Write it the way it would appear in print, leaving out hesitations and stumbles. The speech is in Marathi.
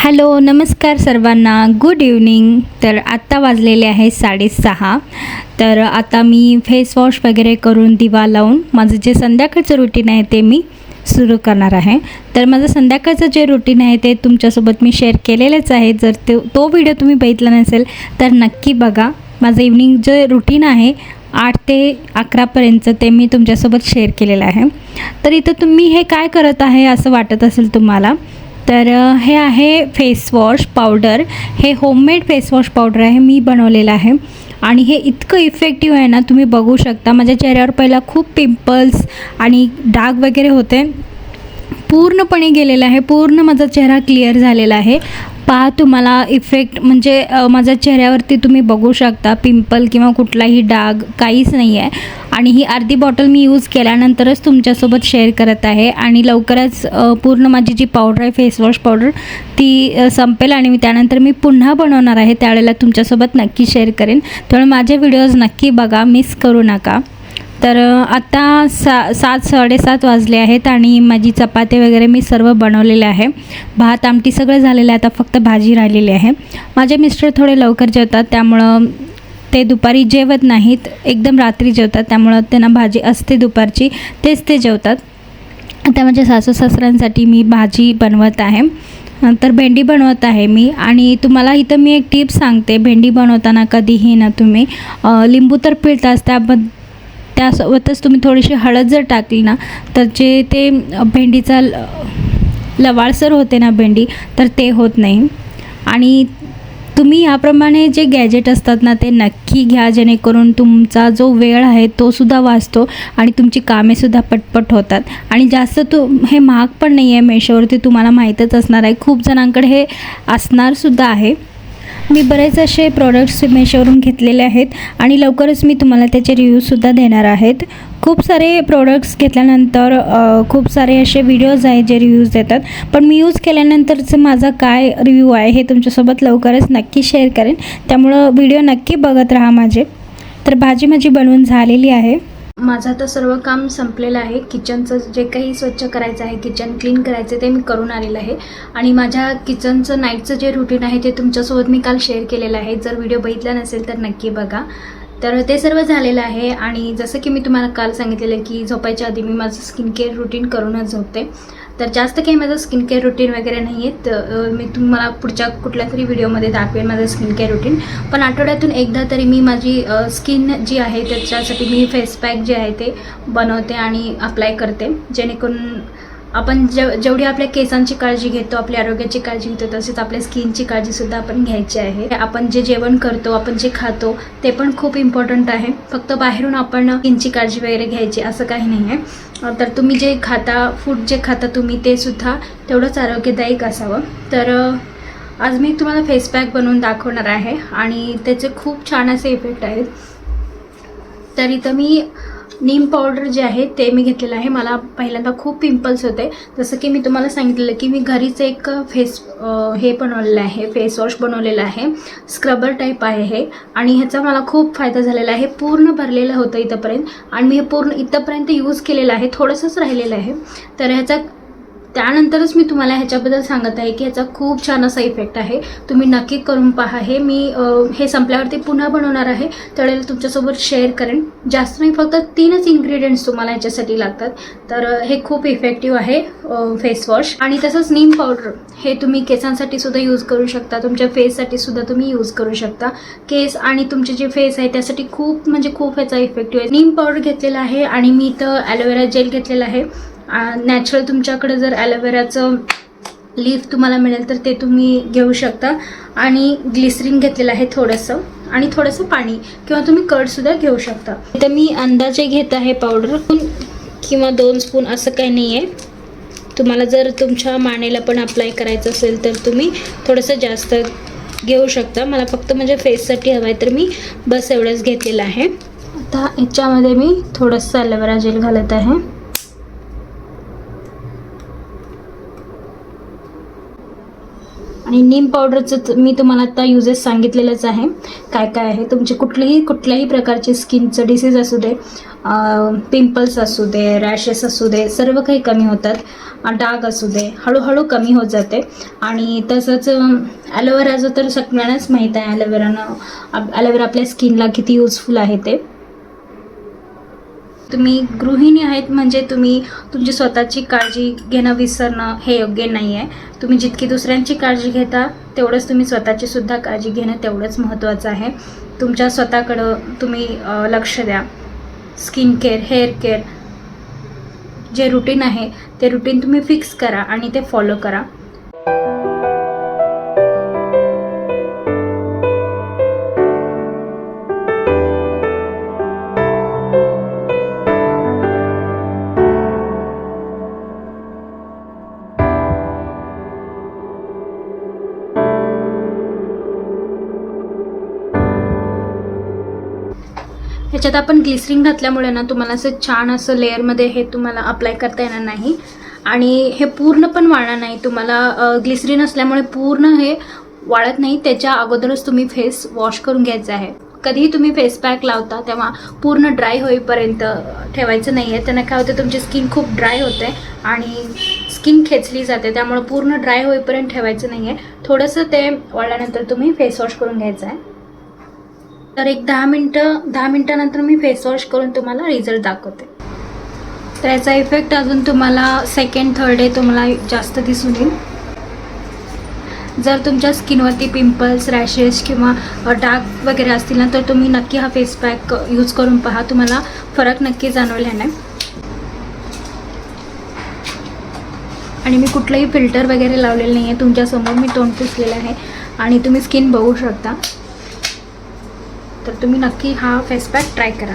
हॅलो नमस्कार सर्वांना, गुड इव्हनिंग. तर आत्ता वाजलेले आहे 6:30. तर आता मी फेस वॉश वगैरे करून दिवा लावून माझं जे संध्याकाळचं रुटीन आहे ते मी सुरू करणार आहे. तर माझं संध्याकाळचं जे रुटीन आहे ते तुमच्यासोबत मी शेअर केलेलंच आहे. जर तो व्हिडिओ तुम्ही बघितला नसेल तर नक्की बघा. माझं इव्हनिंग जे रुटीन आहे 8 ते 11पर्यंत ते मी तुमच्यासोबत शेअर केलेलं आहे. तर इथं तुम्ही हे काय करत आहे असं वाटत असेल तुम्हाला, तर हे आहे फेस वॉश पावडर. हे होममेड फेस वॉश पावडर आहे, मी बनवलेलं आहे आणि हे इतकं इफेक्टिव्ह आहे ना, तुम्ही बघू शकता. माझ्या चेहऱ्यावर पहिला खूप पिंपल्स आणि डाग वगैरे होते, पूर्णपणे गेलेलं आहे. पूर्ण माझा चेहरा क्लिअर झालेला आहे. पहा तुम्हाला इफेक्ट म्हणजे माझ्या चेहऱ्यावरती तुम्ही बघू शकता पिंपल किंवा कुठलाही डाग काहीच नाही आहे. आणि ही अर्धी बॉटल मी यूज केल्यानंतरच तुमच्यासोबत शेअर करत आहे. आणि लवकरच पूर्ण माझी जी पावडर आहे फेस वॉश पावडर ती संपेल आणि त्यानंतर मी पुन्हा बनवणार आहे. त्यावेळेला तुमच्यासोबत नक्की शेअर करेन. त्यामुळे माझे व्हिडिओज नक्की बघा, मिस करू नका. तर आता 7-7:30 वाजले आहेत आणि माझी चपाती वगैरे मी सर्व बनवलेले आहे. भात आमटी सगळं झालेलं आहे, आता फक्त भाजी राहिलेली आहे. माझे मिस्टर थोडे लवकर जेवतात, त्यामुळं ते दुपारी जेवत नाहीत, एकदम रात्री जेवतात. त्यामुळं त्यांना भाजी असते दुपारची, तेच ते जेवतात. आता माझ्या सासू सासऱ्यांसाठी मी भाजी बनवत आहे. तर भेंडी बनवत आहे मी. आणि तुम्हाला इथं मी एक टिप्स सांगते. भेंडी बनवताना कधीही ना तुम्ही लिंबू तर पिळताच, त्यासोबतच तुम्ही थोडीशी हळद जर टाकली ना तर जे ते भेंडीचा लवाळसर होते ना भेंडी, तर ते होत नाही. आणि तुम्ही याप्रमाणे जे गॅजेट असतात ना ते नक्की घ्या, जेणेकरून तुमचा जो वेळ आहे तो सुद्धा वाचतो आणि तुमची कामेसुद्धा पटपट होतात. आणि जास्त हे महाग पण नाही आहे. मेशोवरती तुम्हाला माहीतच असणार आहे, खूप जणांकडे हे असणारसुद्धा आहे. मी बरेच असे प्रोडक्ट्स मेशोवरून घेतलेले आहेत आणि लवकरच मी तुम्हाला त्याचे रिव्ह्यूसुद्धा देणार आहेत. खूप सारे प्रोडक्ट्स घेतल्यानंतर खूप सारे असे व्हिडिओज आहेत जे रिव्ह्यूज देतात, पण मी यूज केल्यानंतरचं माझा काय रिव्ह्यू आहे हे तुमच्यासोबत लवकरच नक्की शेअर करेन. त्यामुळं व्हिडिओ नक्की बघत राहा माझे. तर भाजी माझी बनवून झालेली आहे. माझं आता सर्व काम संपलेलं आहे. किचनचं जे काही स्वच्छ करायचं आहे, किचन क्लीन करायचं ते मी करून आलेलं आहे. आणि माझ्या किचनचं नाईटचं जे रुटीन आहे ते तुमच्यासोबत मी काल शेअर केलेलं आहे. जर व्हिडिओ बघितला नसेल तर नक्की बघा. तर ते सर्व झालेलं आहे. आणि जसं की मी तुम्हाला काल सांगितलेलं की झोपायच्या आधी मी माझं स्किन केअर रुटीन करूनच झोपते. तर जास्त काही माझं स्किन केअर रुटीन वगैरे नाही आहे. मी तुम्हाला पुढच्या कुठल्या तरी व्हिडिओमध्ये दाखवेन माझं स्किन केअर रुटीन. पण आठवड्यातून एकदा तरी मी माझी स्किन जी आहे त्याच्यासाठी मी फेस पॅक जे आहे ते बनवते आणि अप्लाय करते, जेणेकरून आपण जेवढी आपल्या केसांची काळजी घेतो, आपल्या आरोग्याची काळजी घेतो, तसेच आपल्या स्किनची काळजीसुद्धा आपण घ्यायची आहे. आपण जे जेवण करतो, आपण जे खातो ते पण खूप इम्पॉर्टंट आहे. फक्त बाहेरून आपण स्किनची काळजी वगैरे घ्यायची असं काही नाही आहे. तर तुम्ही जे खाता, फूड जे खाता तुम्ही ते सुद्धा तेवढंच आरोग्यदायक असावं. तर आज मी तुम्हाला फेस पॅक बनवून दाखवणार आहे आणि त्याचे खूप छान असे इफेक्ट आहेत. तर इथं मी नीम पावडर जे आहे ते मी घेतलेलं आहे. मला पहिल्यांदा खूप पिंपल्स होते, जसं की मी तुम्हाला सांगितलेलं की मी घरीच एक हे बनवलेलं आहे, फेस वॉश बनवलेलं आहे. स्क्रबर टाईप आहे हे आणि ह्याचा मला खूप फायदा झालेला आहे. पूर्ण भरलेलं होतं इथंपर्यंत आणि मी हे पूर्ण इथंपर्यंत यूज केलेलं आहे. थोडंसंच राहिलेलं आहे. तर ह्याचा त्यानंतरच मी तुम्हाला ह्याच्याबद्दल सांगत आहे की ह्याचा खूप छान असा इफेक्ट आहे. तुम्ही नक्की करून पहा. हे मी हे संपल्यावरती पुन्हा बनवणार आहे, त्यावेळेला तुमच्यासोबत शेअर करेन. जास्त नाही, फक्त 3च इन्ग्रेडियंट्स तुम्हाला ह्याच्यासाठी लागतात. तर हे खूप इफेक्टिव्ह आहे फेस वॉश. आणि तसंच नीम पावडर हे तुम्ही केसांसाठी सुद्धा यूज करू शकता, तुमच्या फेससाठी सुद्धा तुम्ही यूज करू शकता. केस आणि तुमचे जे फेस आहे त्यासाठी खूप म्हणजे खूप ह्याचा इफेक्टिव्ह आहे. नीम पावडर घेतलेला आहे आणि मी इथं ॲलोवेरा जेल घेतलेला आहे. नॅचरल तुमच्याकडे जर ॲलोवेराचं लीफ तुम्हाला मिळेल तर ते तुम्ही घेऊ शकता. आणि ग्लिसरीन घेतलेलं आहे थोडंसं, आणि थोडंसं पाणी किंवा तुम्ही कर्डसुद्धा घेऊ शकता. इथं मी अंदाजे घेत आहे पावडर, किंवा 2 स्पून असं काही नाही आहे. तुम्हाला जर तुमच्या मानेला पण अप्लाय करायचं असेल तर तुम्ही थोडंसं जास्त घेऊ शकता. मला फक्त म्हणजे फेससाठी हवं आहे तर मी बस एवढंच घेतलेलं आहे. आता ह्याच्यामध्ये मी थोडंसं ॲलोवेरा जेल घालत आहे. आणि नीम पावडरचं मी तुम्हाला आता युजेस सांगितलेलंच आहे, काय काय आहे. तुमचे कुठल्याही प्रकारचे स्किनचं डिसीज असू दे, पिंपल्स असू दे, रॅशेस असू दे, सर्व काही कमी होतात. डाग असू दे, हळूहळू कमी होत जाते. आणि तसंच ॲलोवेराचं तर सगळ्यांनाच माहीत आहे, ॲलोवेरा आपल्या स्किनला किती यूजफुल आहे ते. तुम्ही गृहिणी आहेत म्हणजे तुम्ही तुमची स्वतःची काळजी घेणं विसरणं हे योग्य नाही आहे. तुम्ही जितकी दुसऱ्यांची काळजी घेता तेवढंच तुम्ही स्वतःची सुद्धा काळजी घेणं तेवढंच महत्त्वाचं आहे. तुमच्या स्वतःकडं तुम्ही लक्ष द्या. स्किन केअर, हेअर केअर जे रुटीन आहे ते रुटीन तुम्ही फिक्स करा आणि ते फॉलो करा. ह्याच्यात आपण ग्लिसरीन घातल्यामुळे ना तुम्हाला असं छान असं लेअरमध्ये हे तुम्हाला अप्लाय करता येणार नाही आणि हे पूर्ण पण वाळणार नाही. तुम्हाला ग्लिसरीन असल्यामुळे पूर्ण हे वाळत नाही. त्याच्या अगोदरच तुम्ही फेस वॉश करून घ्यायचं आहे. कधीही तुम्ही फेस पॅक लावता तेव्हा पूर्ण ड्राय होईपर्यंत ठेवायचं नाही आहे. त्यानं काय होते, तुमची स्किन खूप ड्राय होते आणि स्किन खेचली जाते. त्यामुळे पूर्ण ड्राय होईपर्यंत ठेवायचं नाही आहे. थोडंसं ते वाळल्यानंतर तुम्ही फेस वॉश करून घ्यायचं आहे. तर एक 10 मिनटानंतर मी फेस वॉश करून तुम्हाला रिझल्ट दाखवते. तर याचा इफेक्ट अजून तुम्हाला सेकंड थर्ड डे तुम्हाला जास्त दिसून येईल. जर तुमच्या स्किनवरती पिंपल्स, रॅशेस किंवा डाग वगैरे असतील ना, तर तुम्ही नक्की हा फेस पॅक यूज करून पहा. तुम्हाला फरक नक्की जाणवेल ह्याने. आणि मी कुठलंही फिल्टर वगैरे लावलेलं नाही आहे. तुमच्यासमोर मी तोंड पुसलेलं आहे आणि तुम्ही स्किन बघू शकता. तर तुम्ही नक्की हा फेस पॅक ट्राय करा.